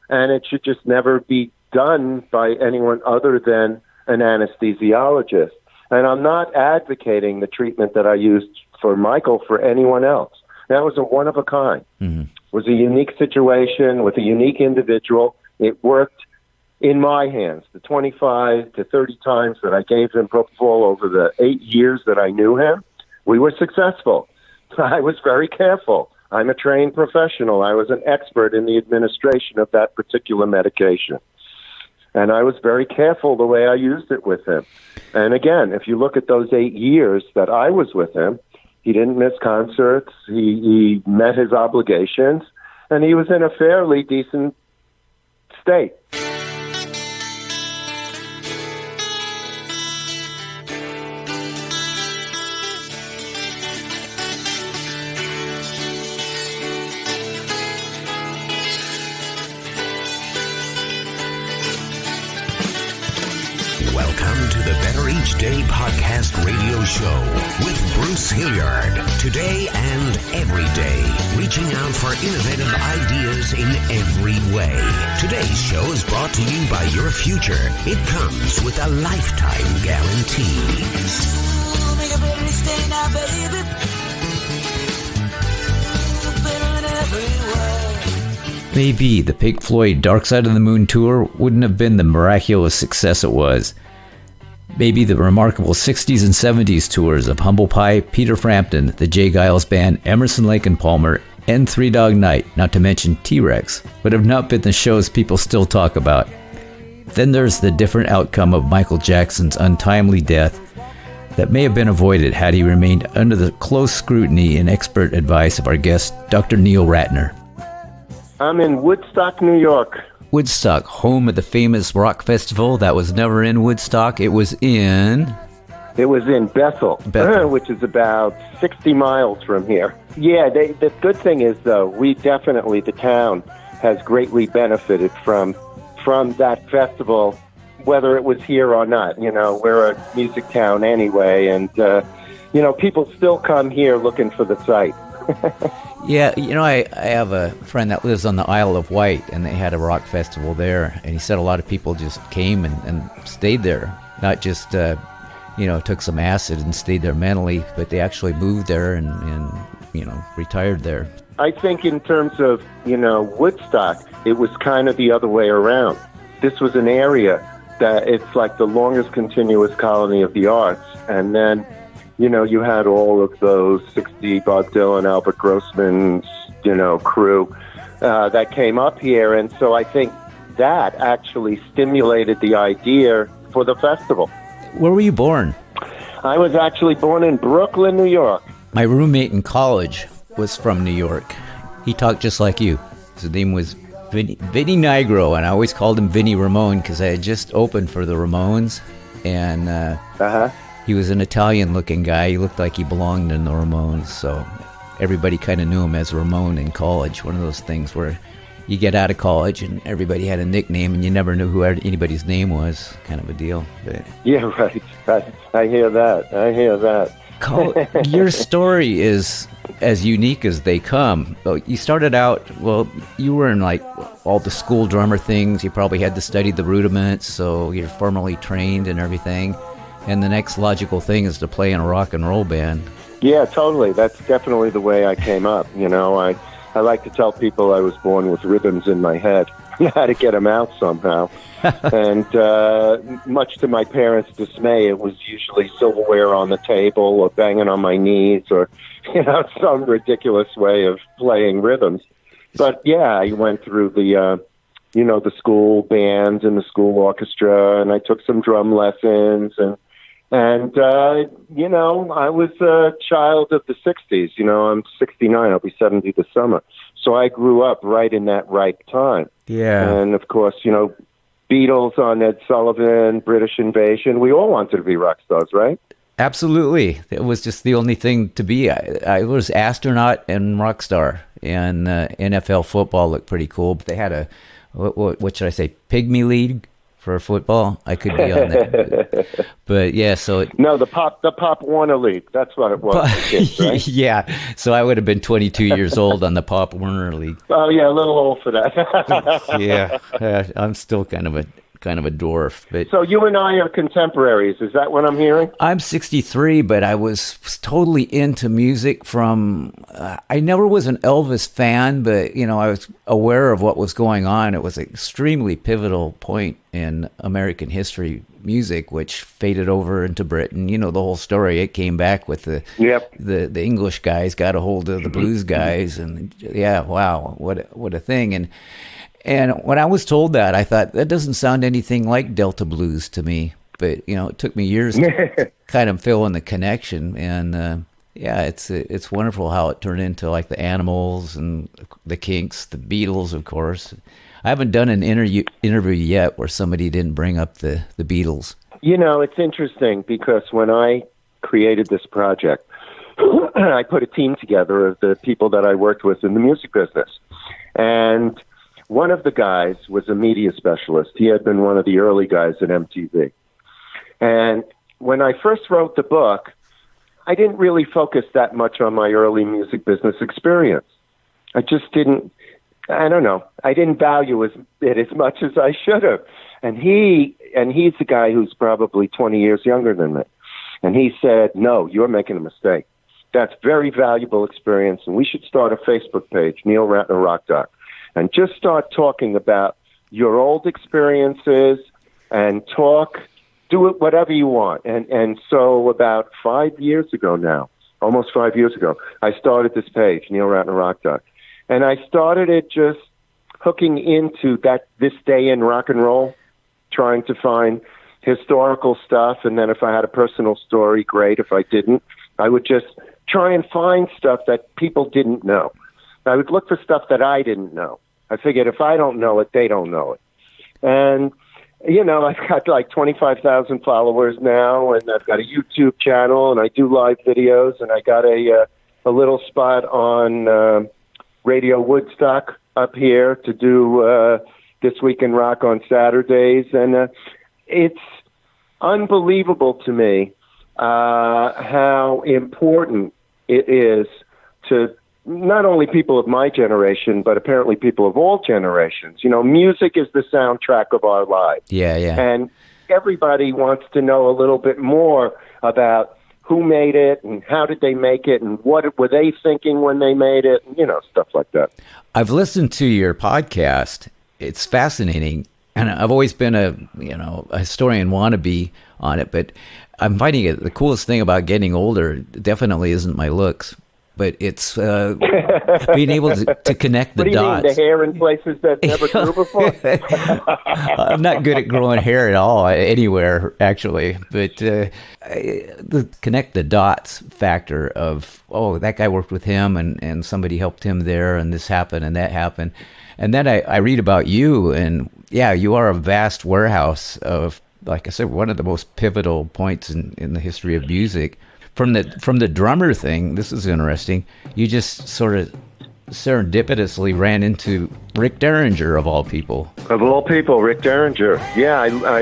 and it should just never be done by anyone other than an anesthesiologist. And I'm not advocating the treatment that I used for Michael for anyone else. That was a one of a kind. Mm-hmm. It was a unique situation with a unique individual. It worked in my hands. The 25 to 30 times that I gave him Propofol over the 8 years that I knew him, we were successful. I was very careful. I'm a trained professional. I was an expert in the administration of that particular medication. And I was very careful the way I used it with him. And again, if you look at those 8 years that I was with him, he didn't miss concerts. He met his obligations, and he was in a fairly decent state. Welcome to the Better Each Day podcast radio show with Bruce Hilliard. Today and every day, reaching out for innovative ideas in every way. Today's show is brought to you by your future. It comes with a lifetime guarantee. Make a better each day now, baby. Better in every way. Maybe the Pink Floyd Dark Side of the Moon tour wouldn't have been the miraculous success it was. Maybe the remarkable 60s and 70s tours of Humble Pie, Peter Frampton, the J. Giles Band, Emerson Lake and Palmer, and Three Dog Night, not to mention T-Rex, would have not been the shows people still talk about. Then there's the different outcome of Michael Jackson's untimely death that may have been avoided had he remained under the close scrutiny and expert advice of our guest, Dr. Neil Ratner. I'm in Woodstock, New York. Woodstock, home of the famous rock festival that was never in Woodstock. It was in Bethel, which is about 60 miles from here. Yeah, the good thing is, though, the town has greatly benefited from that festival, whether it was here or not. You know, we're a music town anyway, and, people still come here looking for the site. Yeah, I have a friend that lives on the Isle of Wight, and they had a rock festival there, and he said a lot of people just came and stayed there, not just, took some acid and stayed there mentally, but they actually moved there and retired there. I think in terms of, Woodstock, it was kind of the other way around. This was an area that it's like the longest continuous colony of the arts, and then you had all of those 60 Bob Dylan, Albert Grossman's, crew that came up here. And so I think that actually stimulated the idea for the festival. Where were you born? I was actually born in Brooklyn, New York. My roommate in college was from New York. He talked just like you. His name was Vinny Nigro, and I always called him Vinny Ramone because I had just opened for the Ramones. And he was an Italian-looking guy. He looked like he belonged in the Ramones, so everybody kind of knew him as Ramone in college. One of those things where you get out of college and everybody had a nickname and you never knew who anybody's name was, kind of a deal. But yeah, right. I hear that. Your story is as unique as they come. You started out, you were in like all the school drummer things. You probably had to study the rudiments, so you're formally trained and everything. And the next logical thing is to play in a rock and roll band. Yeah, totally. That's definitely the way I came up. I like to tell people I was born with rhythms in my head. I had to get them out somehow. And much to my parents' dismay, it was usually silverware on the table or banging on my knees or, some ridiculous way of playing rhythms. But yeah, I went through the school bands and the school orchestra, and I took some drum lessons and I was a child of the 60s. I'm 69. I'll be 70 this summer. So I grew up right in that ripe time. Yeah. And, of course, Beatles on Ed Sullivan, British Invasion. We all wanted to be rock stars, right? Absolutely. It was just the only thing to be. I was astronaut and rock star. And NFL football looked pretty cool. But they had what should I say, pygmy league for football, I could be on that. But yeah, so no, the Pop Warner League. That's what it was. For kids, right? Yeah, so I would have been 22 years old on the Pop Warner League. Oh yeah, a little old for that. Yeah, I'm still kind of a dwarf. But so you and I are contemporaries. Is that what I'm hearing? I'm 63, but I was totally into music from. I never was an Elvis fan, but I was aware of what was going on. It was an extremely pivotal point in American history music, which faded over into Britain. The whole story. It came back with the English guys got a hold of the blues guys, and yeah, wow, what a thing. And when I was told that, I thought, that doesn't sound anything like Delta blues to me. But, it took me years to kind of fill in the connection. And, it's wonderful how it turned into like the Animals and the Kinks, the Beatles, of course. I haven't done an interview yet where somebody didn't bring up the Beatles. It's interesting because when I created this project, I put a team together of the people that I worked with in the music business. And one of the guys was a media specialist. He had been one of the early guys at MTV. And when I first wrote the book, I didn't really focus that much on my early music business experience. I just didn't, I didn't value it as much as I should have. And he's the guy who's probably 20 years younger than me. And he said, no, you're making a mistake. That's very valuable experience, and we should start a Facebook page, Neil Ratner Rock Doc. And just start talking about your old experiences and do it whatever you want. And so about 5 years ago now, almost 5 years ago, I started this page, Neil Ratner Rock Doc. And I started it just hooking into this day in rock and roll, trying to find historical stuff. And then if I had a personal story, great. If I didn't, I would just try and find stuff that people didn't know. I would look for stuff that I didn't know. I figured if I don't know it, they don't know it. And, I've got like 25,000 followers now, and I've got a YouTube channel, and I do live videos, and I got a little spot on Radio Woodstock up here to do This Week in Rock on Saturdays. And it's unbelievable to me how important it is to not only people of my generation, but apparently people of all generations. Music is the soundtrack of our lives. Yeah. And everybody wants to know a little bit more about who made it and how did they make it and what were they thinking when they made it, and, stuff like that. I've listened to your podcast. It's fascinating. And I've always been a historian wannabe on it, but I'm finding it the coolest thing about getting older definitely isn't my looks, but it's being able to connect the dots. What do you mean, the hair in places that never grew before? I'm not good at growing hair at all, anywhere, actually. But the connect the dots factor of, that guy worked with him and somebody helped him there and this happened and that happened. And then I read about you, and yeah, you are a vast warehouse of, like I said, one of the most pivotal points in the history of music. From the drummer thing, this is interesting. You just sort of serendipitously ran into Rick Derringer, of all people. Of all people, Rick Derringer. Yeah, I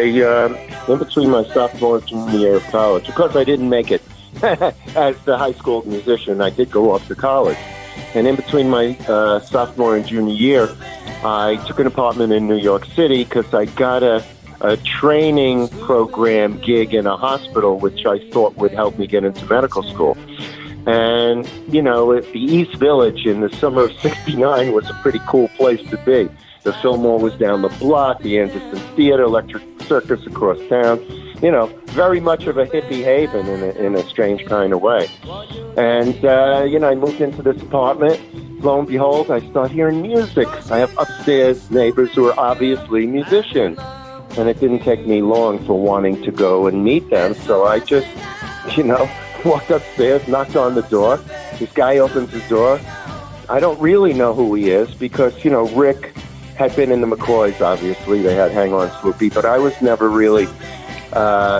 in between my sophomore and junior year of college, of course I didn't make it as the high school musician. I did go off to college. And in between my sophomore and junior year, I took an apartment in New York City because I got a training program gig in a hospital, which I thought would help me get into medical school. And, the East Village in the summer of '69 was a pretty cool place to be. The Fillmore was down the block, the Anderson Theater, Electric Circus across town. Very much of a hippie haven in a strange kind of way. And, I moved into this apartment. Lo and behold, I start hearing music. I have upstairs neighbors who are obviously musicians. And it didn't take me long for wanting to go and meet them. So I just, walked upstairs, knocked on the door. This guy opens his door. I don't really know who he is because, Rick had been in the McCoys, obviously. They had Hang On Sloopy, but I was never really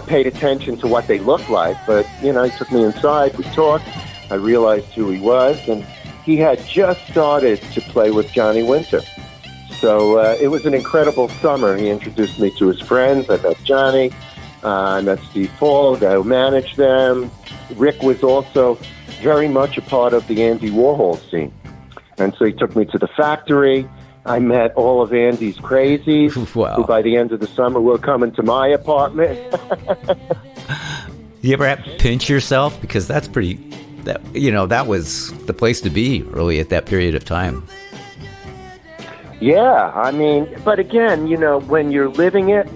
paid attention to what they looked like. But, he took me inside. We talked. I realized who he was. And he had just started to play with Johnny Winter. So it was an incredible summer. He introduced me to his friends. I met Johnny. I met Steve Paul, the guy who managed them. Rick was also very much a part of the Andy Warhol scene. And so he took me to the factory. I met all of Andy's crazies, Wow. who by the end of the summer will come into my apartment. You ever have to pinch yourself? Because that was the place to be really at that period of time. Yeah, I mean, but again, when you're living it,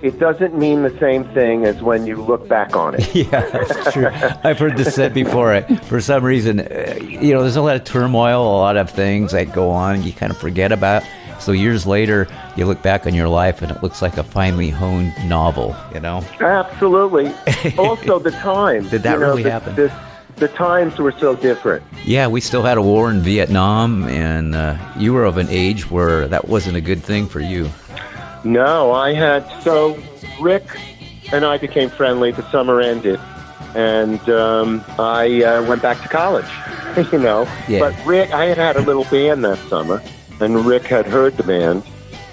it doesn't mean the same thing as when you look back on it. Yeah, that's true. I've heard this said before. For some reason, there's a lot of turmoil, a lot of things that go on and you kind of forget about. So years later, you look back on your life and it looks like a finely honed novel, Absolutely. Also, the times. Did that really happen? The times were so different. Yeah, we still had a war in Vietnam, and you were of an age where that wasn't a good thing for you. No, so Rick and I became friendly. The summer ended, and I went back to college, Yeah. But Rick, I had a little band that summer, and Rick had heard the band,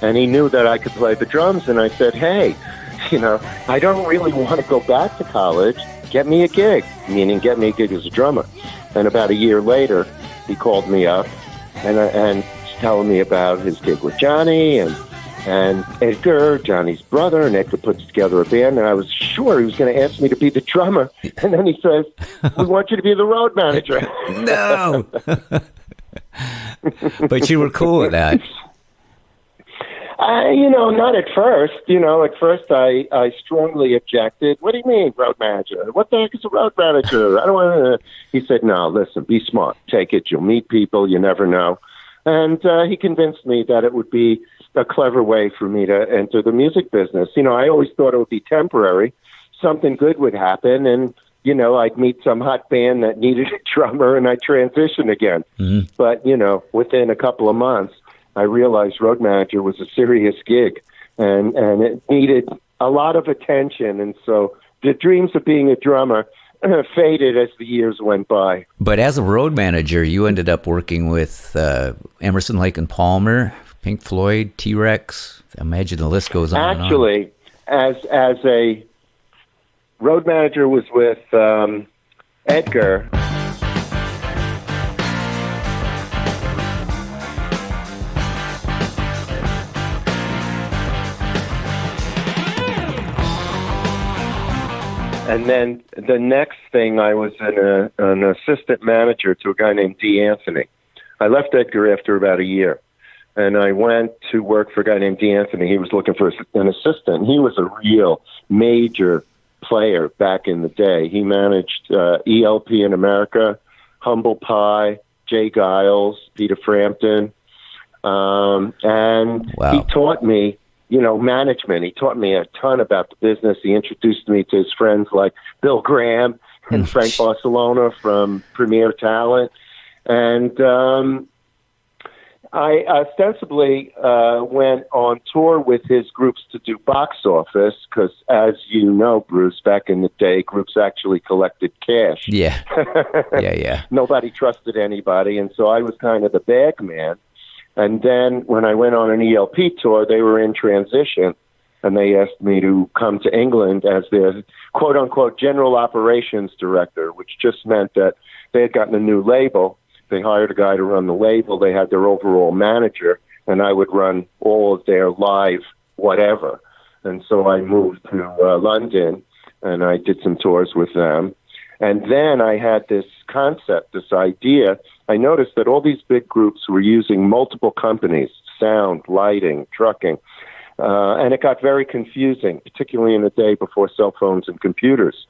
and he knew that I could play the drums, and I said, hey, I don't really want to go back to college. Get me a gig, meaning get me a gig as a drummer. And about a year later, he called me up and telling me about his gig with Johnny and Edgar, Johnny's brother, and Edgar puts together a band, and I was sure he was going to ask me to be the drummer. And then he says, we want you to be the road manager. No! But you were cool with that. Not at first. At first I strongly objected. What do you mean, road manager? What the heck is a road manager? I don't want to. He said, no, listen, be smart. Take it. You'll meet people. You never know. And he convinced me that it would be a clever way for me to enter the music business. I always thought it would be temporary. Something good would happen, and, I'd meet some hot band that needed a drummer, and I'd transition again. Mm-hmm. But, within a couple of months, I realized road manager was a serious gig, and it needed a lot of attention. And so the dreams of being a drummer faded as the years went by. But as a road manager, you ended up working with Emerson, Lake and Palmer, Pink Floyd, T-Rex. I imagine the list goes on. Actually, as a road manager was with Edgar. And then the next thing, I was an assistant manager to a guy named D. Anthony. I left Edgar after about a year, and I went to work for a guy named D. Anthony. He was looking for an assistant. He was a real major player back in the day. He managed ELP in America, Humble Pie, Jay Giles, Peter Frampton, and wow. He taught me management. He taught me a ton about the business. He introduced me to his friends like Bill Graham and Frank Barcelona from Premier Talent. And I ostensibly went on tour with his groups to do box office because, as you know, Bruce, back in the day, groups actually collected cash. Yeah. Yeah. Nobody trusted anybody, and so I was kind of the bag man. And then when I went on an ELP tour, they were in transition, and they asked me to come to England as their quote-unquote general operations director, which just meant that they had gotten a new label. They hired a guy to run the label. They had their overall manager, and I would run all of their live whatever. And so I moved to London, and I did some tours with them. And then I had this concept, this idea. I noticed that all these big groups were using multiple companies, sound, lighting, trucking, and it got very confusing, particularly in the day before cell phones and computers.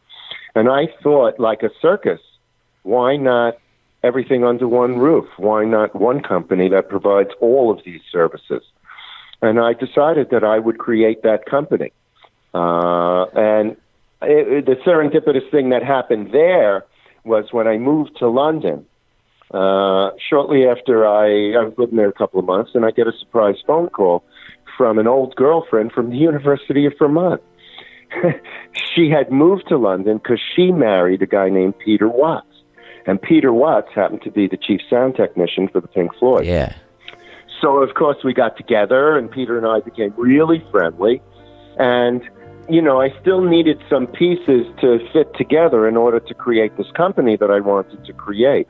And I thought, like a circus, why not everything under one roof? Why not one company that provides all of these services? And I decided that I would create that company. The serendipitous thing that happened there was when I moved to London. Shortly after I was living there a couple of months, and I get a surprise phone call from an old girlfriend from the University of Vermont. She had moved to London because she married a guy named Peter Watts. And Peter Watts happened to be the chief sound technician for the Pink Floyd. Yeah. So, of course, we got together, and Peter and I became really friendly. And, you know, I still needed some pieces to fit together in order to create this company that I wanted to create.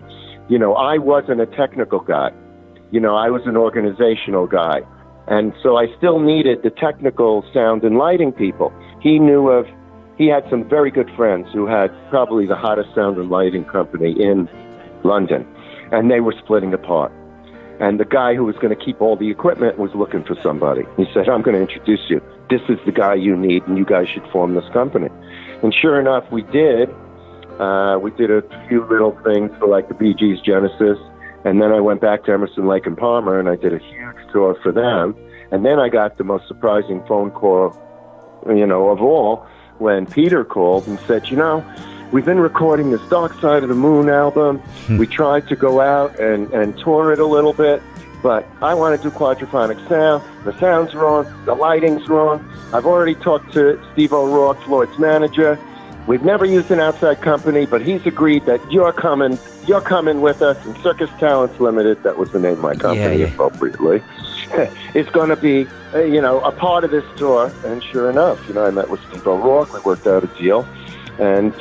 You know, I wasn't a technical guy. You know, I was an organizational guy. And so I still needed the technical sound and lighting people. He had some very good friends who had probably the hottest sound and lighting company in London. And they were splitting apart. And the guy who was going to keep all the equipment was looking for somebody. He said, I'm going to introduce you. This is the guy you need, and you guys should form this company. And sure enough, we did. We did a few little things for like the Bee Gees Genesis. And then I went back to Emerson Lake and Palmer, and I did a huge tour for them. And then I got the most surprising phone call, you know, of all, when Peter called and said, you know, we've been recording this Dark Side of the Moon album. We tried to go out and tour it a little bit, but I want to do quadraphonic sound. The sound's wrong. The lighting's wrong. I've already talked to Steve O'Rourke, Floyd's manager. We've never used an outside company, but he's agreed that you're coming with us. And Circus Talents Limited, that was the name of my company, appropriately, is going to be, you know, a part of this tour. And sure enough, you know, I met with Steve O'Rourke. We worked out a deal. And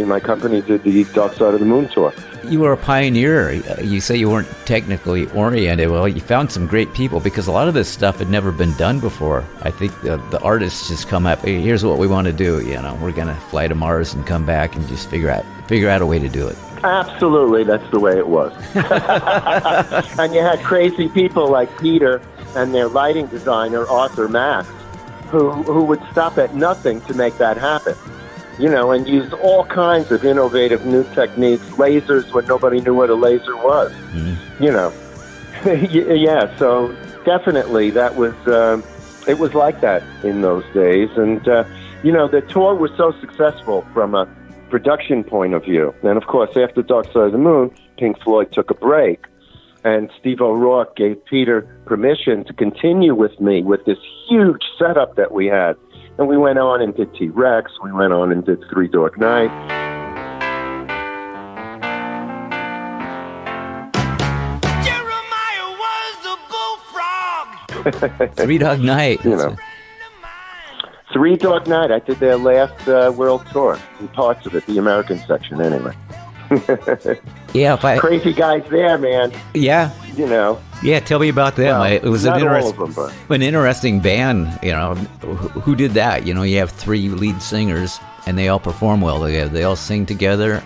my company did the Dark Side of the Moon tour. You were a pioneer. You say you weren't technically oriented. Well, you found some great people because a lot of this stuff had never been done before. I think the artists just come up, hey, here's what we want to do. You know, we're going to fly to Mars and come back and just figure out a way to do it. Absolutely, that's the way it was. And you had crazy people like Peter and their lighting designer, Arthur Max, who would stop at nothing to make that happen. You know, and used all kinds of innovative new techniques, lasers when nobody knew what a laser was. Mm-hmm. You know, yeah. So definitely, that was it was like that in those days. And you know, the tour was so successful from a production point of view. And of course, after Dark Side of the Moon, Pink Floyd took a break, and Steve O'Rourke gave Peter permission to continue with me with this huge setup that we had. And we went on and did T-Rex. We went on and did Three Dog Night. Jeremiah was a bullfrog. Three Dog Night. You know. Three Dog Night. I did their last world tour, in parts of it, the American section anyway. Yeah, crazy guys there, man. Yeah. You know. Yeah, tell me about them. Well, It was an interesting band. You know, who did that? You know, you have three lead singers, and they all perform well together. They all sing together.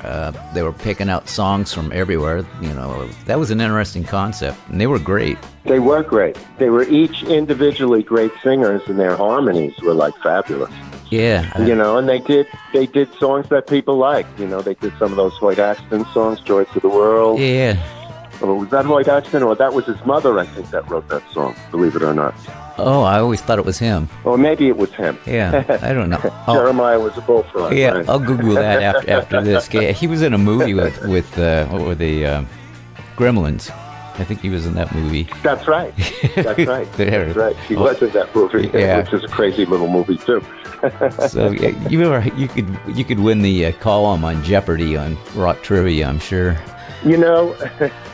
They were picking out songs from everywhere. You know, that was an interesting concept, and they were great. They were great. They were each individually great singers, and their harmonies were like fabulous. Yeah. You know, and they did songs that people liked. You know, they did some of those Hoyt Axton songs, Joy to the World. Yeah. Or was that Hoyt Axton, or that was his mother, I think, that wrote that song, believe it or not. Oh, I always thought it was him. Or maybe it was him. Yeah, I don't know. Jeremiah was a bullfrog. Yeah, right? I'll Google that after this. He was in a movie with what were the Gremlins. I think he was in that movie. That's right. That's right. That's right. He was in that movie, which is a crazy little movie too. So you could win the column on Jeopardy on Rock Trivia, I'm sure. You know,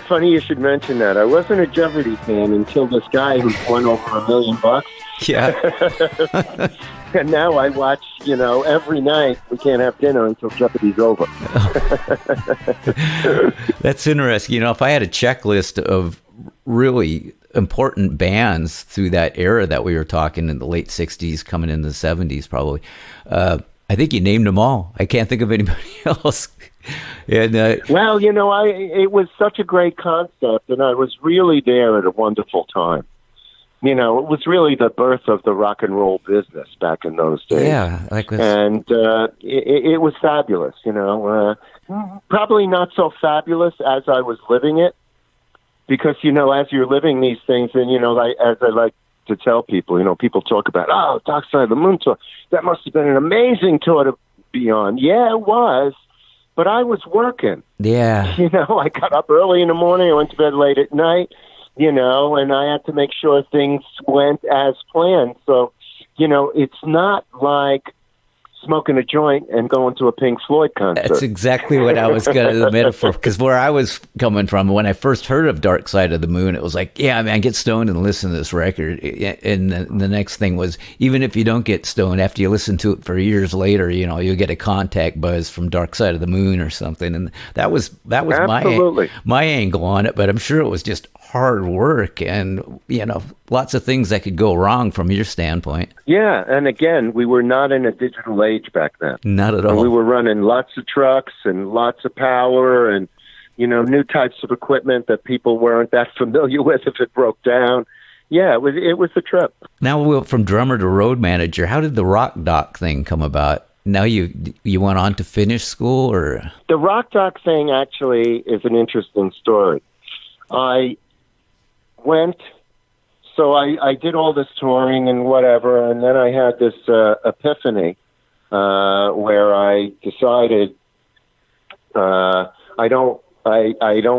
funny you should mention that. I wasn't a Jeopardy fan until this guy who won over $1 million. Yeah. And now I watch, you know, every night. We can't have dinner until Jeopardy's over. That's interesting. You know, if I had a checklist of really important bands through that era that we were talking in the late 60s, coming into the 70s probably, I think you named them all. I can't think of anybody else. And well, you know, it was such a great concept, and I was really there at a wonderful time. You know, it was really the birth of the rock and roll business back in those days. Yeah, and it was fabulous. You know, probably not so fabulous as I was living it, because you know, as you're living these things, and you know, as I like to tell people, you know, people talk about, oh, Dark Side of the Moon tour. That must have been an amazing tour to be on. Yeah, it was. But I was working. Yeah. You know, I got up early in the morning. I went to bed late at night, you know, and I had to make sure things went as planned. So, you know, it's not like smoking a joint and going to a Pink Floyd concert. That's exactly what I was going to, the metaphor, because where I was coming from, when I first heard of Dark Side of the Moon, it was like, yeah, man, get stoned and listen to this record. And the next thing was, even if you don't get stoned, after you listen to it for years later, you'll get a contact buzz from Dark Side of the Moon or something. And that was my angle on it, but I'm sure it was just hard work and, lots of things that could go wrong from your standpoint. Yeah, and again, we were not in a digital age back then. Not at all. And we were running lots of trucks and lots of power and, new types of equipment that people weren't that familiar with if it broke down. Yeah, it was a trip. Now, from drummer to road manager, how did the rock doc thing come about? Now you went on to finish school, or? The rock doc thing actually is an interesting story. I did all this touring and whatever, and then I had this epiphany where I decided I don't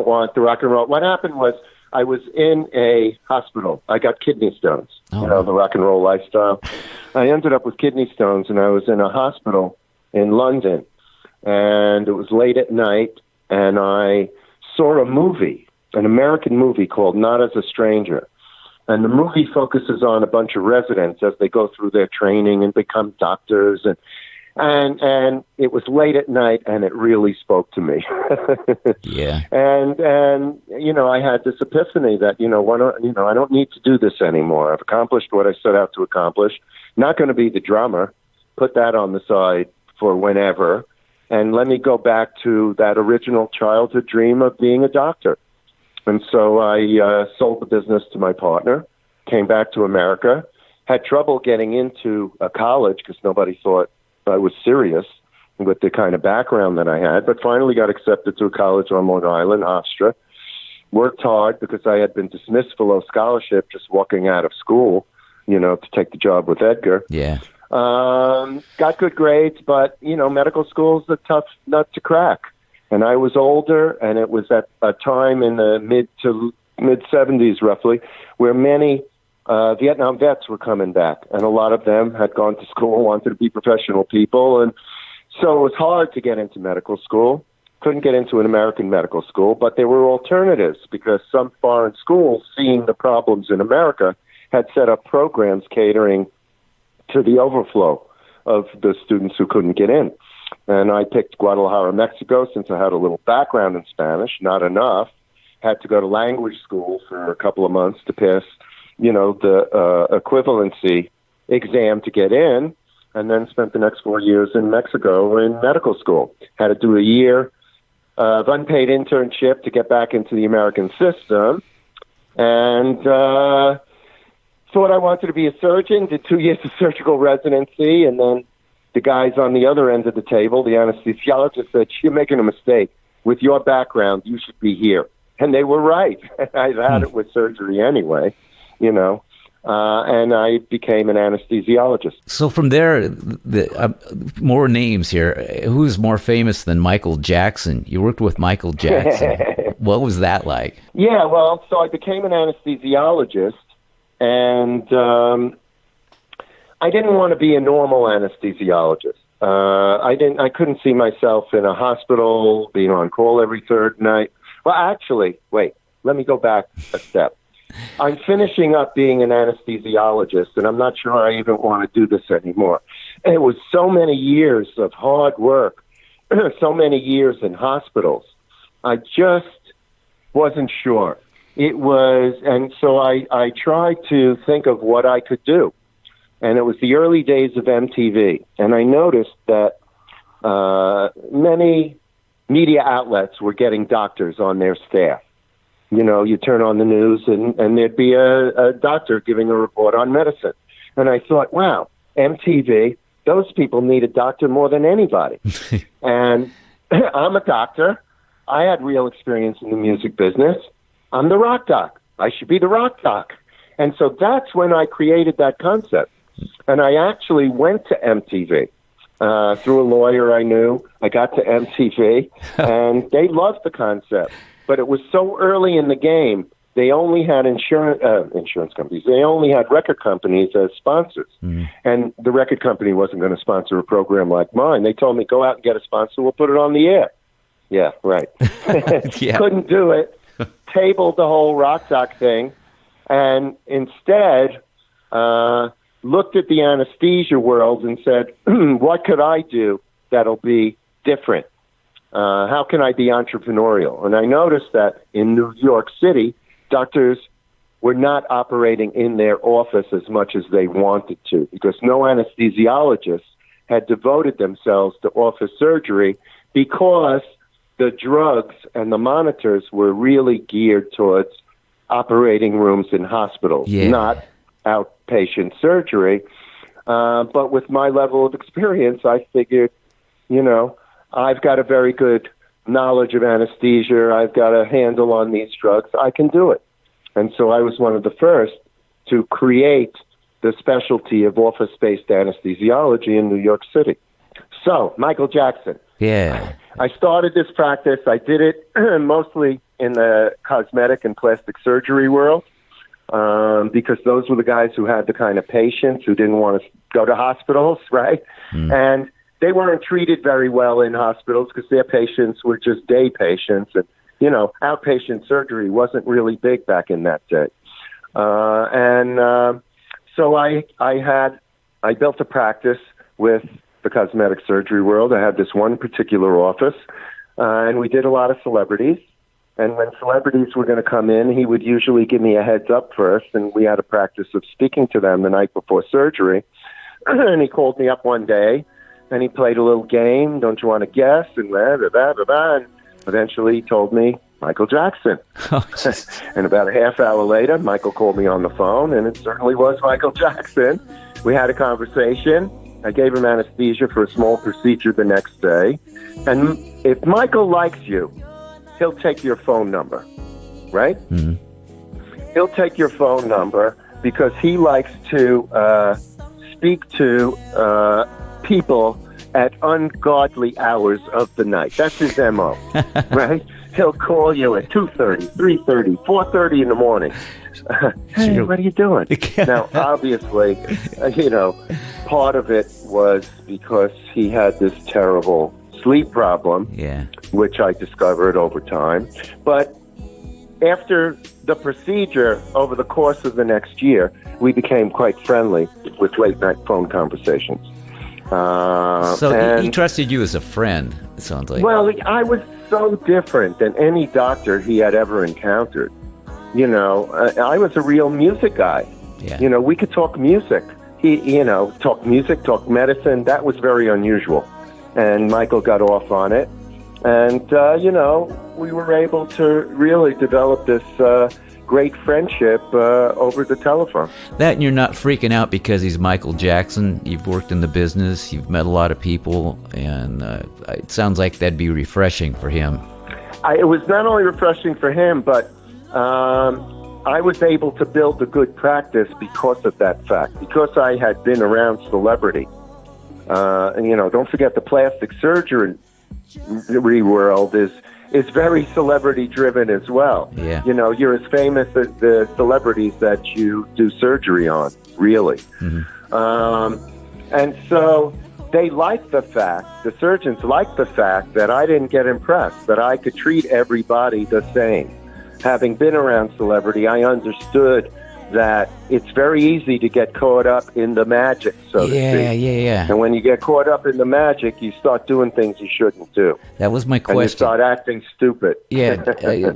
want the rock and roll. What happened was I was in a hospital. I got kidney stones. Oh. The rock and roll lifestyle. I ended up with kidney stones, and I was in a hospital in London, and it was late at night, and I saw a movie, an American movie called Not as a Stranger. And the movie focuses on a bunch of residents as they go through their training and become doctors. And it was late at night, and it really spoke to me. Yeah. And I had this epiphany that, I don't need to do this anymore. I've accomplished what I set out to accomplish. Not going to be the drummer. Put that on the side for whenever. And let me go back to that original childhood dream of being a doctor. And so I sold the business to my partner, came back to America, had trouble getting into a college because nobody thought I was serious with the kind of background that I had, but finally got accepted to a college on Long Island, Hofstra. Worked hard because I had been dismissed below scholarship just walking out of school, to take the job with Edgar. Yeah. Got good grades, but, medical school's a tough nut to crack. And I was older, and it was at a time in the mid 70s, roughly, where many Vietnam vets were coming back, and a lot of them had gone to school, wanted to be professional people, and so it was hard to get into medical school. Couldn't get into an American medical school, but there were alternatives because some foreign schools, seeing the problems in America, had set up programs catering to the overflow of the students who couldn't get in. And I picked Guadalajara, Mexico, since I had a little background in Spanish, not enough. Had to go to language school for a couple of months to pass, the equivalency exam to get in, and then spent the next 4 years in Mexico in medical school. Had to do a year of unpaid internship to get back into the American system, and thought I wanted to be a surgeon, did 2 years of surgical residency, and then the guys on the other end of the table, the anesthesiologist, said, "You're making a mistake. With your background, you should be here." And they were right. I've had it with surgery anyway, and I became an anesthesiologist. So from there, more names here. Who's more famous than Michael Jackson? You worked with Michael Jackson. What was that like? Yeah, well, so I became an anesthesiologist, and I didn't want to be a normal anesthesiologist. I couldn't see myself in a hospital, being on call every third night. Well, actually, wait, let me go back a step. I'm finishing up being an anesthesiologist, and I'm not sure I even want to do this anymore. And it was so many years of hard work, so many years in hospitals. I just wasn't sure. And so I tried to think of what I could do. And it was the early days of MTV. And I noticed that many media outlets were getting doctors on their staff. You turn on the news and there'd be a doctor giving a report on medicine. And I thought, wow, MTV, those people need a doctor more than anybody. And I'm a doctor. I had real experience in the music business. I'm the rock doc. I should be the rock doc. And so that's when I created that concept. And I actually went to MTV through a lawyer I knew. I got to MTV, and they loved the concept. But it was so early in the game they only had insurance companies. They only had record companies as sponsors. And the record company wasn't going to sponsor a program like mine. They told me, go out and get a sponsor. We'll put it on the air. Yeah, right. Couldn't do it. Tabled the whole rock doc thing. And instead looked at the anesthesia world and said, what could I do that'll be different? How can I be entrepreneurial? And I noticed that in New York City, doctors were not operating in their office as much as they wanted to because no anesthesiologists had devoted themselves to office surgery because the drugs and the monitors were really geared towards operating rooms in hospitals, not outpatient surgery. But with my level of experience, I figured, I've got a very good knowledge of anesthesia. I've got a handle on these drugs. I can do it. And so I was one of the first to create the specialty of office-based anesthesiology in New York City. So, Michael Jackson. Yeah. I started this practice. I did it mostly in the cosmetic and plastic surgery world because those were the guys who had the kind of patients who didn't want to go to hospitals, right? And they weren't treated very well in hospitals because their patients were just day patients. And, outpatient surgery wasn't really big back in that day. So I built a practice with the cosmetic surgery world. I had this one particular office, and we did a lot of celebrities. And when celebrities were going to come in, he would usually give me a heads up first, and we had a practice of speaking to them the night before surgery. And he called me up one day, and he played a little game, don't you want to guess, and blah, blah, blah, blah, blah. And eventually he told me, Michael Jackson. And about a half hour later, Michael called me on the phone, and it certainly was Michael Jackson. We had a conversation. I gave him anesthesia for a small procedure the next day. And if Michael likes you, he'll take your phone number, right? He'll take your phone number because he likes to speak to people at ungodly hours of the night. That's his MO, right? He'll call you at 2:30, 3:30, 4:30 in the morning. Hey, what are you doing? Now, obviously, part of it was because he had this terrible sleep problem, which I discovered over time. But after the procedure, over the course of the next year, we became quite friendly with late-night phone conversations. So he trusted you as a friend, it sounds like. Well, I was so different than any doctor he had ever encountered. I was a real music guy. We could talk music. Talk music, talk medicine. That was very unusual. And Michael got off on it. And, we were able to really develop this great friendship over the telephone. That and you're not freaking out because he's Michael Jackson. You've worked in the business. You've met a lot of people. And it sounds like that'd be refreshing for him. It was not only refreshing for him, but I was able to build a good practice because of that fact, because I had been around celebrity. And, don't forget the plastic surgery world is very celebrity-driven as well. Yeah. You're as famous as the celebrities that you do surgery on, really. And so they liked the surgeons liked the fact that I didn't get impressed, that I could treat everybody the same. Having been around celebrity, I understood that it's very easy to get caught up in the magic, so to speak. Yeah. And when you get caught up in the magic, you start doing things you shouldn't do. That was my question. And you start acting stupid.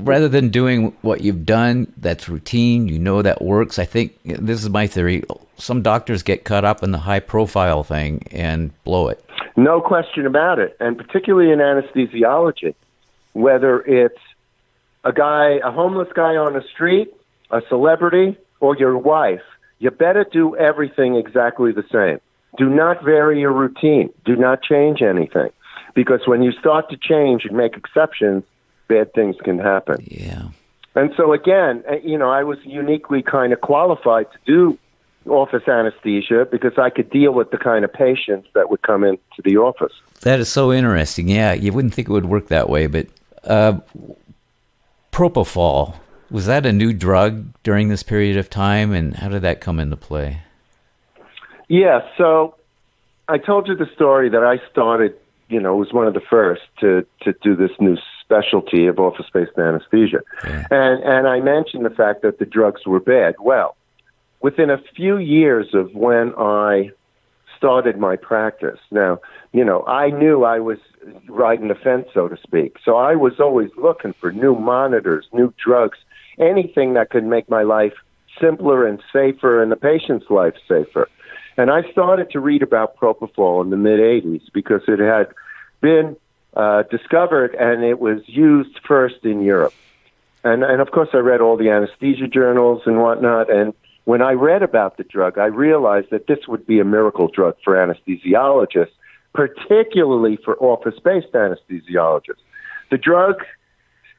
Rather than doing what you've done, that's routine, that works. I think, this is my theory, some doctors get caught up in the high-profile thing and blow it. No question about it, and particularly in anesthesiology, whether it's a homeless guy on the street, a celebrity, or your wife, you better do everything exactly the same. Do not vary your routine. Do not change anything. Because when you start to change and make exceptions, bad things can happen. Yeah. And so again, I was uniquely kind of qualified to do office anesthesia because I could deal with the kind of patients that would come into the office. That is so interesting. Yeah, you wouldn't think it would work that way, but Propofol, Was that a new drug during this period of time, and how did that come into play? Yeah, so I told you the story that I started, was one of the first to do this new specialty of office-based anesthesia. Yeah. And I mentioned the fact that the drugs were bad. Well, within a few years of when I started my practice, now, I knew I was riding the fence, so to speak. So I was always looking for new monitors, new drugs, anything that could make my life simpler and safer and the patient's life safer. And I started to read about Propofol in the mid-'80s because it had been discovered and it was used first in Europe. And of course, I read all the anesthesia journals and whatnot. And when I read about the drug, I realized that this would be a miracle drug for anesthesiologists, particularly for office-based anesthesiologists. The drug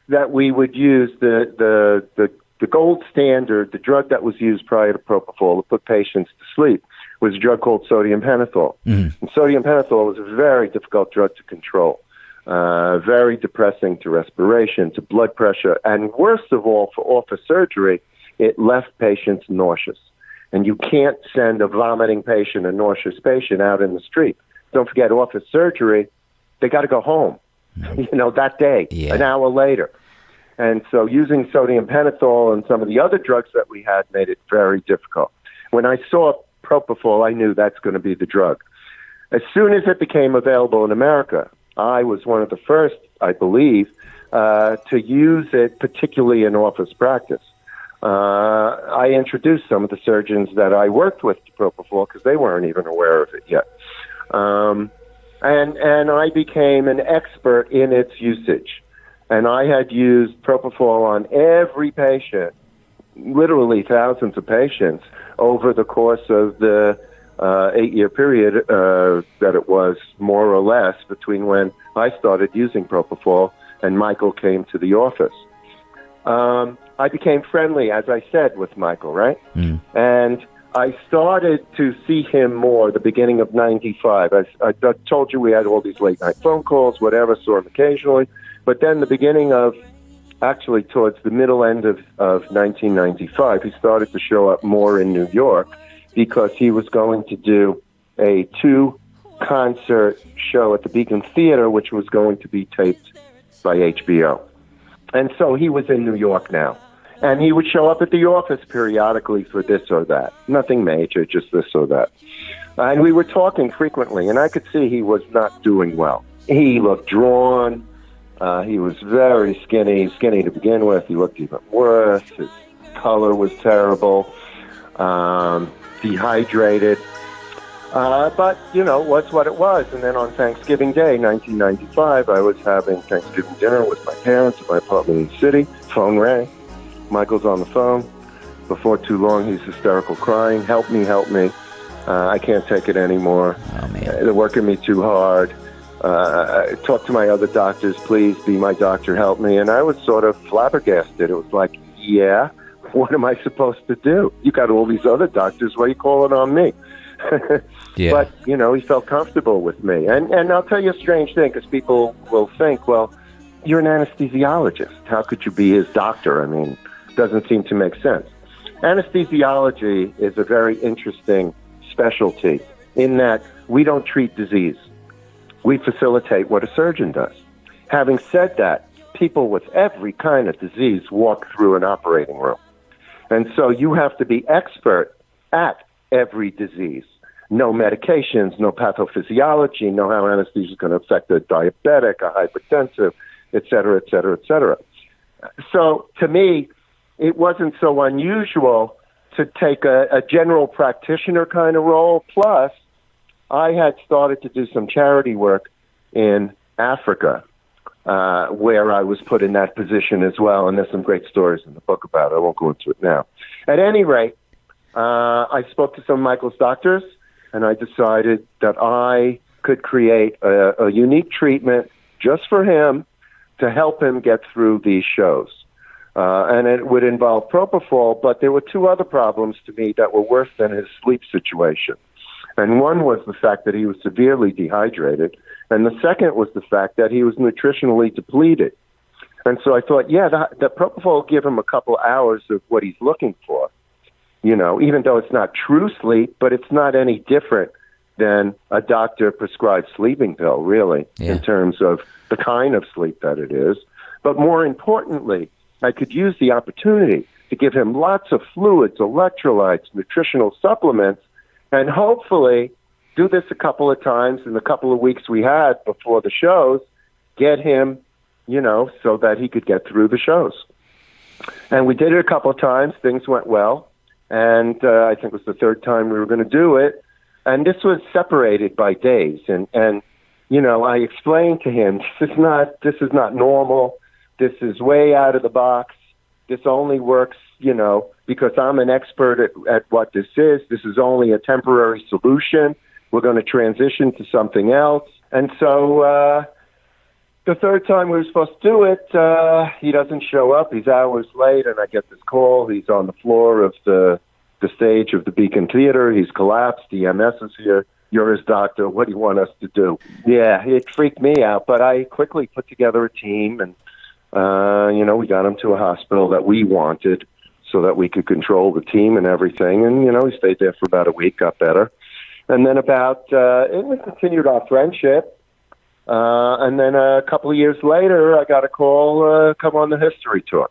that we would use, the gold standard, the drug that was used prior to Propofol to put patients to sleep, was a drug called sodium pentothal. Mm. And sodium pentothal was a very difficult drug to control, very depressing to respiration, to blood pressure, and worst of all, for office surgery, it left patients nauseous. And you can't send a vomiting patient, a nauseous patient, out in the street. Don't forget, office surgery, they got to go home, that day, an hour later. And so using sodium pentothal and some of the other drugs that we had made it very difficult. When I saw Propofol, I knew that's going to be the drug. As soon as it became available in America, I was one of the first, I believe, to use it, particularly in office practice. I introduced some of the surgeons that I worked with to Propofol because they weren't even aware of it yet. And I became an expert in its usage. And I had used Propofol on every patient, literally thousands of patients, over the course of the 8-year period that it was, more or less, between when I started using Propofol and Michael came to the office. I became friendly, as I said, with Michael, right? Mm. And I started to see him more the beginning of 95. I told you we had all these late-night phone calls, whatever, saw him occasionally. But then the beginning of, actually towards the middle end of 1995, he started to show up more in New York because he was going to do a 2-concert show at the Beacon Theater, which was going to be taped by HBO. And so he was in New York now. And he would show up at the office periodically for this or that. Nothing major, just this or that. And we were talking frequently, and I could see he was not doing well. He looked drawn. He was very skinny to begin with. He looked even worse. His color was terrible, dehydrated. But, what's what it was. And then on Thanksgiving Day, 1995, I was having Thanksgiving dinner with my parents at my apartment in the city. Phone rang. Michael's on the phone. Before too long, he's hysterical crying. Help me. I can't take it anymore. Oh, man. They're working me too hard. Talk to my other doctors, please be my doctor, help me. And I was sort of flabbergasted. It was like, yeah, what am I supposed to do? You got all these other doctors, why are you calling on me? Yeah. But, he felt comfortable with me. And I'll tell you a strange thing, because people will think, well, you're an anesthesiologist. How could you be his doctor? I mean, it doesn't seem to make sense. Anesthesiology is a very interesting specialty in that we don't treat disease. We facilitate what a surgeon does. Having said that, people with every kind of disease walk through an operating room. And so you have to be expert at every disease. Know medications, know pathophysiology, know how anesthesia is going to affect a diabetic, a hypertensive, et cetera, et cetera, et cetera. So to me, it wasn't so unusual to take a general practitioner kind of role. Plus, I had started to do some charity work in Africa, where I was put in that position as well. And there's some great stories in the book about it. I won't go into it now. At any rate, I spoke to some of Michael's doctors, and I decided that I could create a unique treatment just for him to help him get through these shows. And it would involve Propofol, but there were 2 other problems to me that were worse than his sleep situation. And one was the fact that he was severely dehydrated, and the second was the fact that he was nutritionally depleted. And so I thought, yeah, the Propofol will give him a couple hours of what he's looking for, even though it's not true sleep, but it's not any different than a doctor-prescribed sleeping pill, really, in terms of the kind of sleep that it is. But more importantly, I could use the opportunity to give him lots of fluids, electrolytes, nutritional supplements, and hopefully do this a couple of times in the couple of weeks we had before the shows, get him, so that he could get through the shows. And we did it a couple of times. Things went well. And I think it was the third time we were going to do it. And this was separated by days. And I explained to him, this is not normal. This is way out of the box. This only works, because I'm an expert at what this is. This is only a temporary solution. We're going to transition to something else. And so the third time we were supposed to do it, he doesn't show up. He's hours late, and I get this call. He's on the floor of the stage of the Beacon Theater. He's collapsed. The EMS is here. You're his doctor. What do you want us to do? Yeah, it freaked me out, but I quickly put together a team, and, we got him to a hospital that we wanted so that we could control the team and everything. And, he stayed there for about a week, got better. And then we continued our friendship. And then a couple of years later, I got a call, come on the history tour.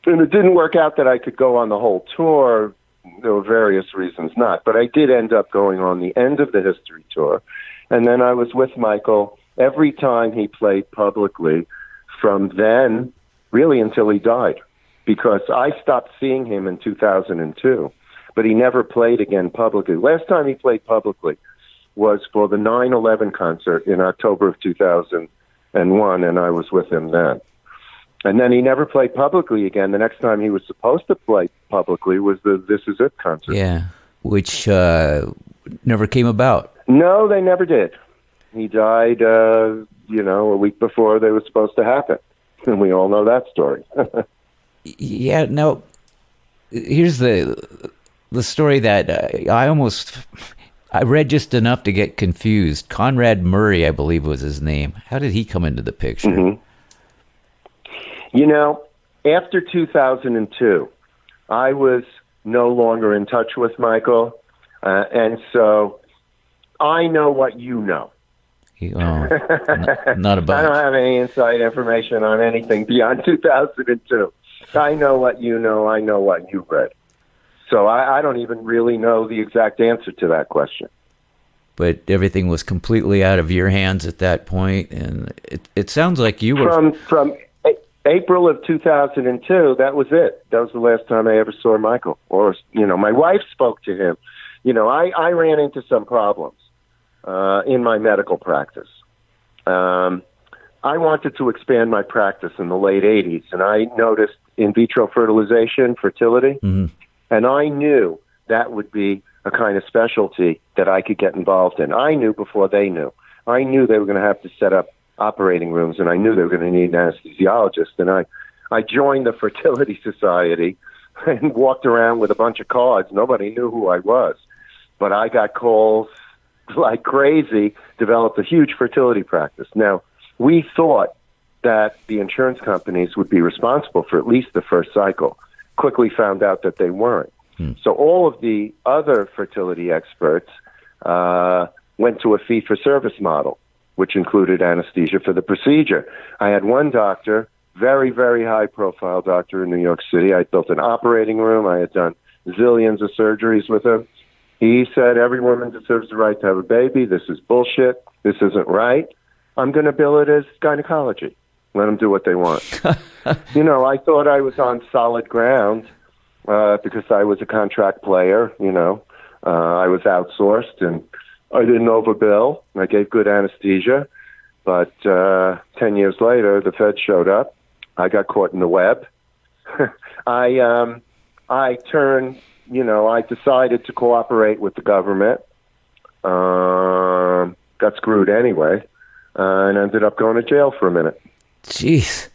And it didn't work out that I could go on the whole tour. There were various reasons not. But I did end up going on the end of the history tour. And then I was with Michael every time he played publicly from then, really until he died. Because I stopped seeing him in 2002. But he never played again publicly. Last time he played publicly was for the 9/11 concert in October of 2001, and I was with him then. And then he never played publicly again. The next time he was supposed to play publicly was the This Is It concert. Yeah, which never came about. No, they never did. He died, a week before they were supposed to happen. And we all know that story. Yeah, now, here's the story that I read just enough to get confused. Conrad Murray, I believe was his name. How did he come into the picture? Mm-hmm. After 2002, I was no longer in touch with Michael, and so I know what you know. Not about. I don't have any inside information on anything beyond 2002. I know what you know. I know what you read. So I don't even really know the exact answer to that question. But everything was completely out of your hands at that point, and it sounds like you were... From April of 2002, that was it. That was the last time I ever saw Michael. Or, my wife spoke to him. I ran into some problems in my medical practice. I wanted to expand my practice in the late 80s, and I noticed in vitro fertilization, fertility, mm-hmm. and I knew that would be a kind of specialty that I could get involved in. I knew before they knew. I knew they were going to have to set up operating rooms, and I knew they were going to need an anesthesiologist. And I joined the Fertility Society and walked around with a bunch of cards. Nobody knew who I was. But I got calls like crazy, developed a huge fertility practice. Now, we thought that the insurance companies would be responsible for at least the first cycle. Quickly found out that they weren't. So all of the other fertility experts went to a fee-for-service model, which included anesthesia for the procedure. I had one doctor, very, very high-profile doctor in New York City. I built an operating room. I had done zillions of surgeries with him. He said, every woman deserves the right to have a baby. This is bullshit. This isn't right. I'm going to bill it as gynecology. Let them do what they want. I thought I was on solid ground because I was a contract player. I was outsourced, and I didn't overbill. I gave good anesthesia. But 10 years later, the feds showed up. I got caught in the web. I turned, I decided to cooperate with the government. Got screwed anyway, and ended up going to jail for a minute. Jeez.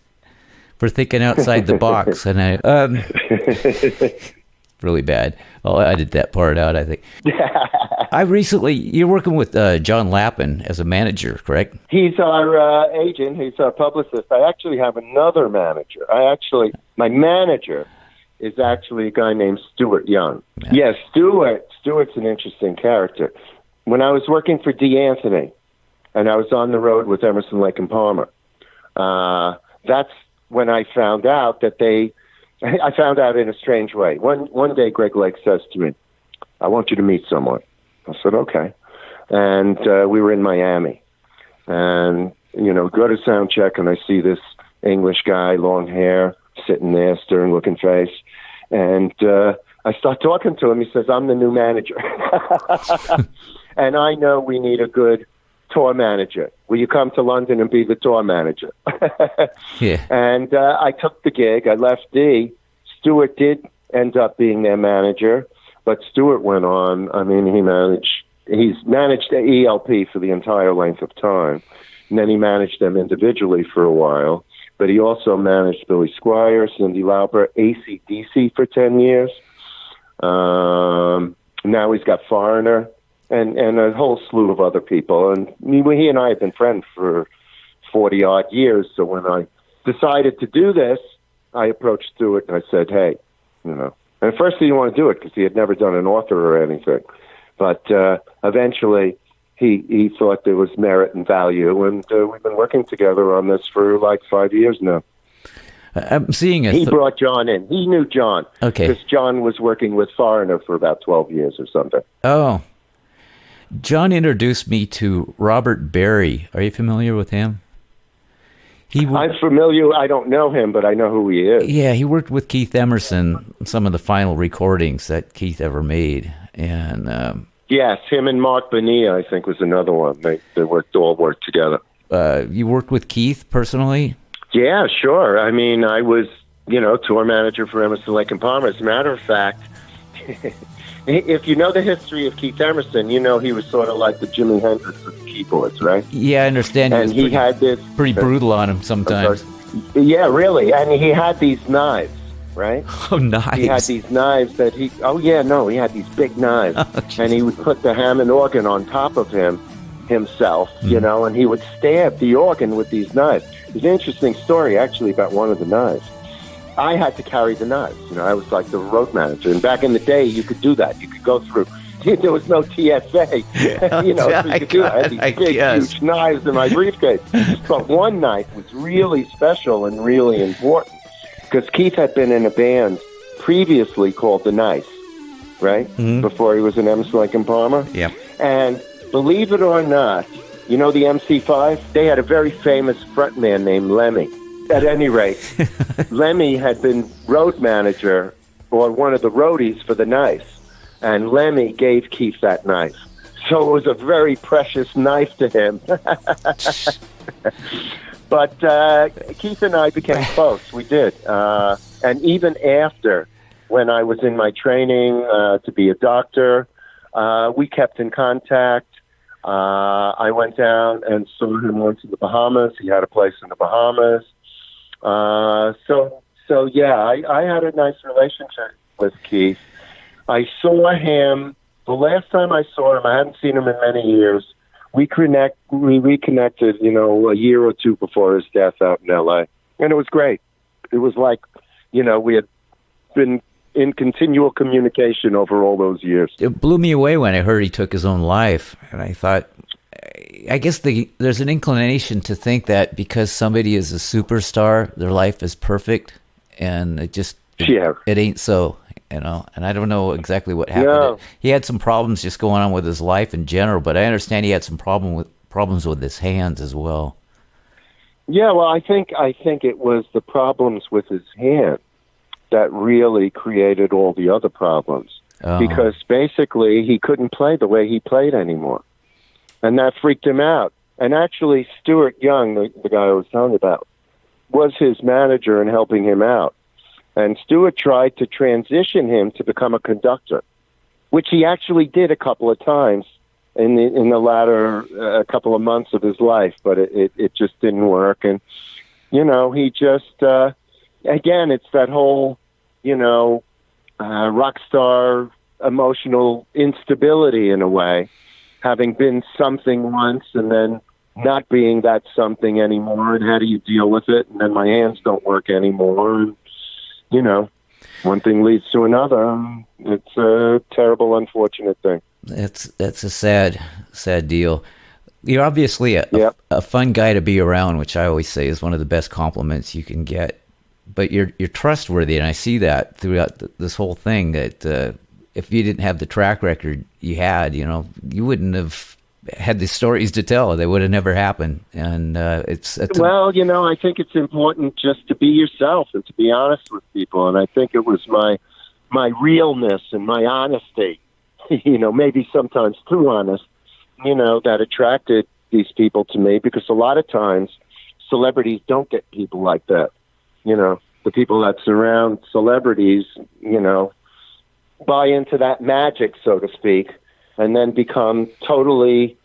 For thinking outside the box. And really bad. I'll edit that part out, I think. You're working with John Lappin as a manager, correct? He's our agent. He's our publicist. I actually have another manager. My manager is actually a guy named Stuart Young. Yes, Stuart's an interesting character. When I was working for D. Anthony, and I was on the road with Emerson, Lake and Palmer, that's when I found out that I found out in a strange way. One day, Greg Lake says to me, "I want you to meet someone." I said, "Okay." And we were in Miami. And, go to sound check, and I see this English guy, long hair, sitting there, stern-looking face. And I start talking to him. He says, "I'm the new manager." And I know we need a good tour manager. Will you come to London and be the tour manager? Yeah. And I took the gig. I left D. Stuart did end up being their manager, but Stuart went on. I mean, he's managed the ELP for the entire length of time. And then he managed them individually for a while. But he also managed Billy Squier, Cyndi Lauper, AC/DC for 10 years. Now he's got Foreigner and a whole slew of other people. And he and I have been friends for 40-odd years. So when I decided to do this, I approached Stuart and I said, "Hey, And at first he didn't want to do it because he had never done an author or anything. But eventually he thought there was merit and value, and we've been working together on this for like 5 years now. I'm seeing He brought John in. He knew John. Okay. Because John was working with Foreigner for about 12 years or something. Oh. John introduced me to Robert Berry. Are you familiar with him? I'm familiar. I don't know him, but I know who he is. Yeah, he worked with Keith Emerson, some of the final recordings that Keith ever made. And yes, him and Mark Bonilla, I think, was another one. They all worked together. You worked with Keith personally? Yeah, sure. I mean, I was, tour manager for Emerson Lake and Palmer. As a matter of fact, if you know the history of Keith Emerson, he was sort of like the Jimi Hendrix of the keyboards, right? Yeah, I understand. And he had this... Pretty brutal on him sometimes. Yeah, really. And he had these knives, right? Oh, knives. He had these knives that he had these big knives. And he would put the Hammond organ on top of himself, and he would stab the organ with these knives. There's an interesting story, actually, about one of the knives. I had to carry the knives. I was like the road manager. And back in the day, you could do that. You could go through. There was no TSA. So you could do that. I had these big, huge knives in my briefcase. But one knife was really special and really important because Keith had been in a band previously called The Nice, right? Mm-hmm. Before he was in Emerson Lake and Palmer. Yeah. And believe it or not, the MC5? They had a very famous frontman named Lemmy. At any rate, Lemmy had been road manager or one of the roadies for The Nice, and Lemmy gave Keith that knife. So it was a very precious knife to him. But Keith and I became close. We did. And even after, when I was in my training to be a doctor, we kept in contact. I went down and saw him once in the Bahamas. He had a place in the Bahamas. So yeah, I had a nice relationship with Keith. I saw him, the last time I saw him, I hadn't seen him in many years. We reconnected, a year or two before his death out in LA. And it was great. It was like, we had been in continual communication over all those years. It blew me away when I heard he took his own life. And I thought, I guess there's an inclination to think that because somebody is a superstar, their life is perfect, and it ain't so, And I don't know exactly what happened. No. He had some problems just going on with his life in general, but I understand he had some problems with his hands as well. Yeah, well, I think it was the problems with his hand that really created all the other problems, because basically he couldn't play the way he played anymore. And that freaked him out. And actually, Stuart Young, the guy I was telling you about, was his manager and helping him out. And Stuart tried to transition him to become a conductor, which he actually did a couple of times in the latter couple of months of his life, but it just didn't work. And, he just, again, it's that whole, rock star emotional instability in a way, having been something once and then not being that something anymore, and how do you deal with it? And then my hands don't work anymore, and, one thing leads to another. It's a terrible, unfortunate thing. That's a sad deal. You're obviously a fun guy to be around, which I always say is one of the best compliments you can get. But you're trustworthy, and I see that throughout this whole thing, that if you didn't have the track record you had, you wouldn't have had the stories to tell. They would have never happened. And well, I think it's important just to be yourself and to be honest with people. And I think it was my realness and my honesty, maybe sometimes too honest, that attracted these people to me, because a lot of times celebrities don't get people like that. The people that surround celebrities, buy into that magic, so to speak, and then become totally,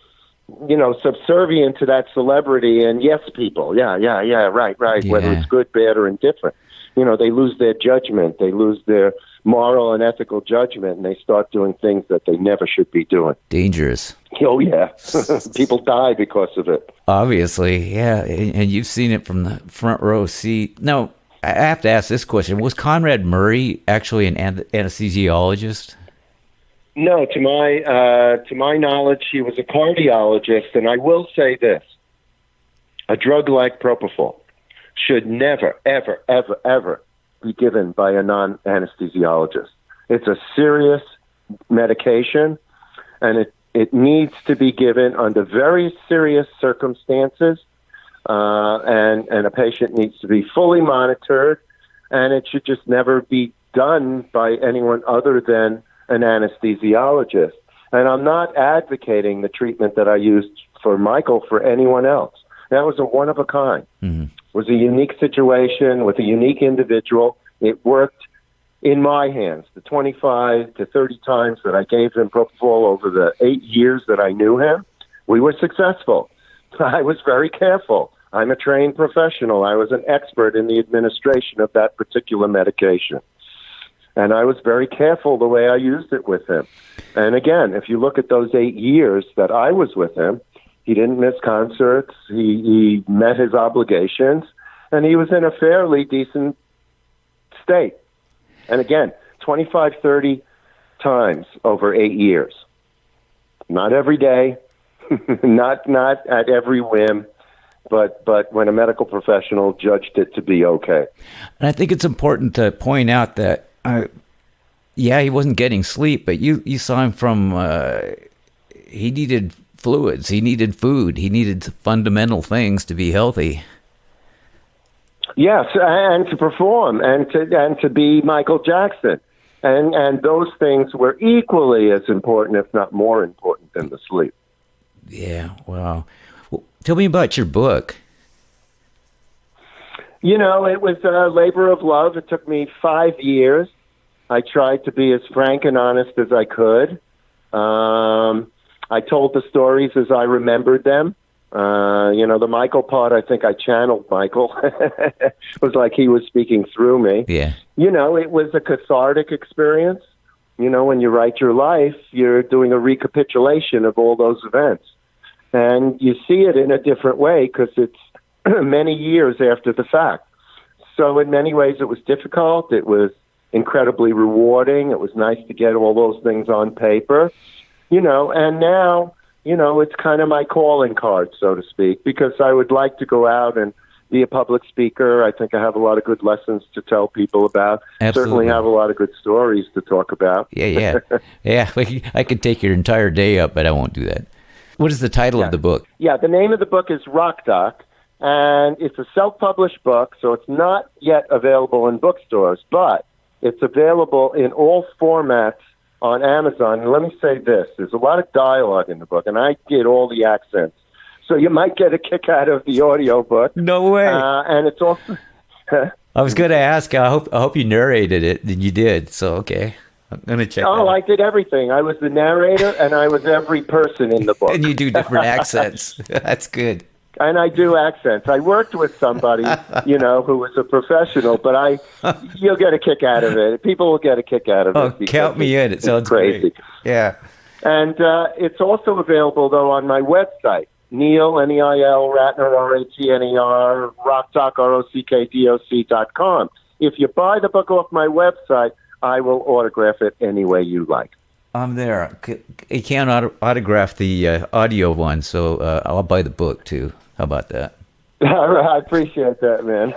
subservient to that celebrity and yes people. Yeah, right. Yeah. Whether it's good, bad, or indifferent. They lose their judgment. They lose their moral and ethical judgment, and they start doing things that they never should be doing. Dangerous. Oh, yeah. People die because of it. Obviously, yeah. And you've seen it from the front row seat. Now, I have to ask this question. Was Conrad Murray actually an anesthesiologist? No, to my knowledge, he was a cardiologist, and I will say this. A drug like Propofol should never, ever, ever, ever be given by a non-anesthesiologist. It's a serious medication, and it needs to be given under very serious circumstances, and a patient needs to be fully monitored, and it should just never be done by anyone other than an anesthesiologist. And I'm not advocating the treatment that I used for Michael for anyone else. That was a one of a kind. Mm-hmm. It was a unique situation with a unique individual. It worked in my hands. The 25 to 30 times that I gave him Propofol over the 8 years that I knew him, we were successful. I was very careful. I'm a trained professional. I was an expert in the administration of that particular medication. And I was very careful the way I used it with him. And again, if you look at those 8 years that I was with him, he didn't miss concerts. He met his obligations, and he was in a fairly decent state. And again, 25, 30 times over 8 years. Not every day, not at every whim, but when a medical professional judged it to be okay. And I think it's important to point out that, he wasn't getting sleep, but you saw him from, he needed fluids, he needed food, he needed fundamental things to be healthy. Yes, and to perform, and to be Michael Jackson. And those things were equally as important, if not more important, than the sleep. Yeah, wow. Well, tell me about your book. It was a labor of love. It took me 5 years. I tried to be as frank and honest as I could. I told the stories as I remembered them. The Michael part, I think I channeled Michael. It was like he was speaking through me. Yeah. It was a cathartic experience. When you write your life, you're doing a recapitulation of all those events. And you see it in a different way because it's many years after the fact. So in many ways, it was difficult. It was incredibly rewarding. It was nice to get all those things on paper, and now, it's kind of my calling card, so to speak, because I would like to go out and be a public speaker. I think I have a lot of good lessons to tell people about. Absolutely. Certainly have a lot of good stories to talk about. Yeah. Yeah, I could take your entire day up, but I won't do that. What is the title of the book? Yeah, the name of the book is Rock Doc, and it's a self-published book, so it's not yet available in bookstores, but it's available in all formats on Amazon. And let me say this, there's a lot of dialogue in the book, and I did all the accents. So you might get a kick out of the audio book. No way. And it's also... I was going to ask, I hope you narrated it, and you did, so okay. I'm going to check that out. I did everything. I was the narrator, and I was every person in the book. And you do different accents. That's good. And I do accents. I worked with somebody, who was a professional, but you'll get a kick out of it. People will get a kick out of it. Oh, count me in. It sounds crazy. Great. Yeah. And it's also available, though, on my website, Neil, N-E-I-L, Ratner, R-A-T-N-E-R, rockdoc, ROCKDOC.com. If you buy the book off my website, I will autograph it any way you like. I'm there. You can't autograph the audio one, so I'll buy the book, too. How about that? All right, I appreciate that, man.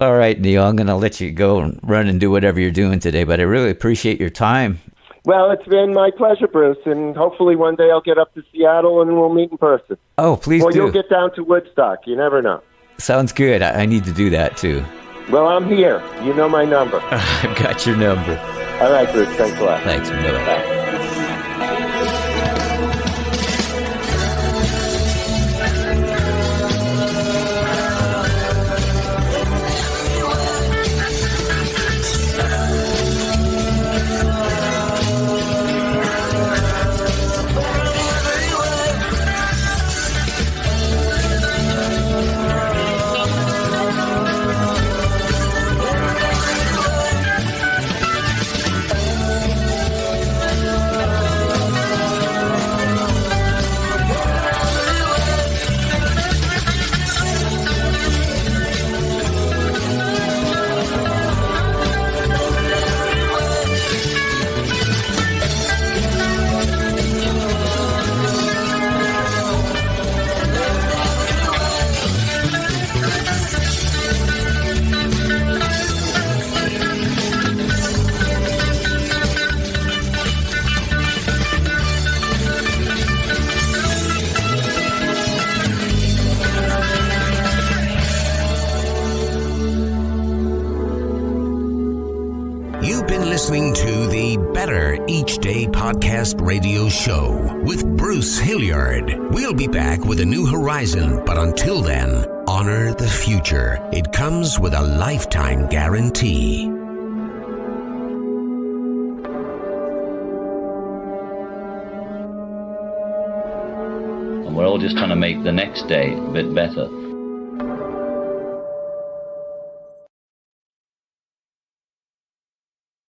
All right, Neil, I'm going to let you go and run and do whatever you're doing today, but I really appreciate your time. Well, it's been my pleasure, Bruce, and hopefully one day I'll get up to Seattle and we'll meet in person. Oh, please or do. Or you'll get down to Woodstock. You never know. Sounds good. I need to do that, too. Well, I'm here. You know my number. I've got your number. All right, Bruce. Thanks a lot. Thanks. Bye. Listening to the Better Each Day podcast radio show with Bruce Hilliard. We'll be back with a new horizon, but until then, honor the future. It comes with a lifetime guarantee. And we're all just trying to make the next day a bit better.